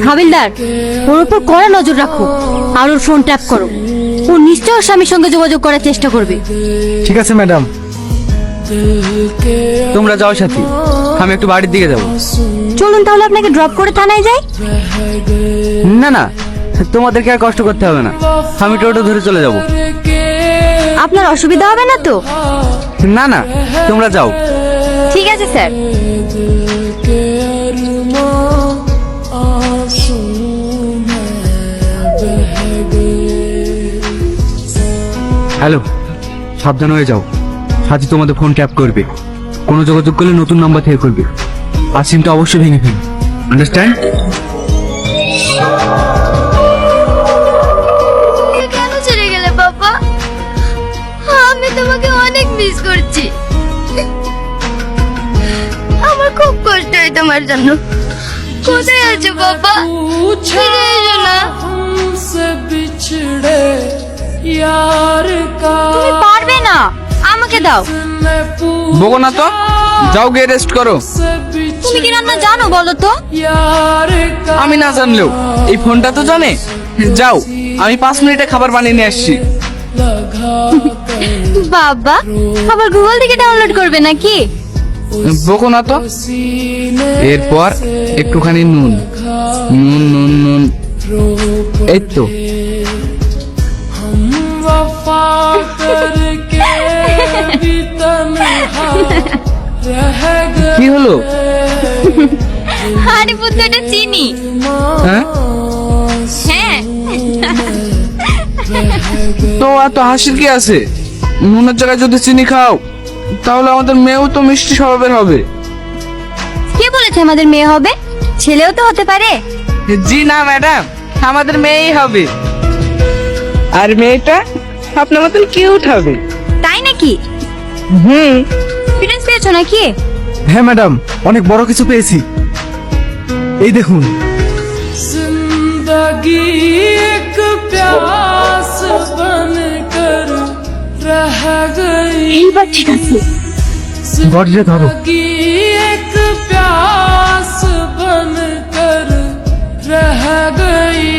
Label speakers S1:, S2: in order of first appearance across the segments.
S1: হাবিলদার, ওর উপর কড়া নজর রাখো আর ওর ফোন ট্যাপ করো। ও নিশ্চয় ওর স্বামীর সঙ্গে যোগাযোগ করার চেষ্টা করবে।
S2: ঠিক আছে ম্যাডাম। তোমরা যাও সাথী, আমি একটু বাড়ির দিকে যাব।
S1: চলুন তাহলে আপনাকে ড্রপ করে থানায় যাই।
S2: না না, তোমাদেরকে আর কষ্ট করতে হবে না, আমি টোটো ধরে চলে যাব।
S1: আপনার অসুবিধা হবে না তো?
S2: না না, তোমরা যাও।
S1: ঠিক আছে স্যার।
S2: হ্যালো, সাবধান হয়ে যাও। সাথী তোমাদের ফোন ট্যাপ করবে, কোনো যোগাযোগ করলে নতুন নাম্বার থেকে করবে, আর সিমটা অবশ্যই ভেঙে ফেলবে। আন্ডারস্ট্যান্ড?
S1: কেন চলে গেলে বাবা? আমি তোমাকে অনেক মিস করছি। আমার খুব কষ্ট হয় তোমার জন্য। কোথায় আছো বাবা? ফিরে এসো না। তুমি পারবে না, আমাকে দাও।
S2: বকো না তো, যাও গিয়ে রেস্ট করো।
S1: তুমি কি রান্না জানো বলো তো?
S2: আমি না জানলেও এই ফোনটা তো জানে। যাও, আমি 5 মিনিটে খাবার বানিয়ে নিয়ে আসছি।
S1: বাবা, আবার গুগল থেকে ডাউনলোড করবে নাকি?
S2: বকো না তো। এরপর একটুখানি নুন নুন নুন নুন, এই তো। কি হলো?
S1: আরে পুত্র, এটা চিনি।
S2: হ্যাঁ,
S1: হ্যাঁ।
S2: তো এত হাসির কি আছে? নুনের জায়গায় যদি চিনি খাও, তাহলে আমাদের মেয়েও তো মিষ্টি স্বভাবের হবে।
S1: কে বলেছে আমাদের মেয়ে হবে? ছেলেও তো হতে পারে।
S2: জি না ম্যাডাম, আমাদের মেয়েই হবে। আর মেয়েটা আপনার মতন কিউট হবে।
S1: তাই নাকি? ফিটনেস পেয়েছো নাকি?
S2: হ্যাঁ ম্যাডাম, অনেক বড় কিছু পেয়েছি। এই দেখুন।
S3: जिंदगी एक प्यास बनकर रह गई,
S1: এইবার ঠিক আছে।
S2: গড়িয়ে ধরো।
S3: जिंदगी एक प्यास बनकर रह गई,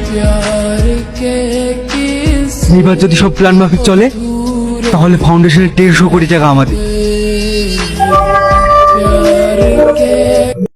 S3: प्यार के किस
S2: এইবার যদি সব প্ল্যান মাফিক চলে, তাহলে ফাউন্ডেশনের 150 কোটি টাকা আমাদের।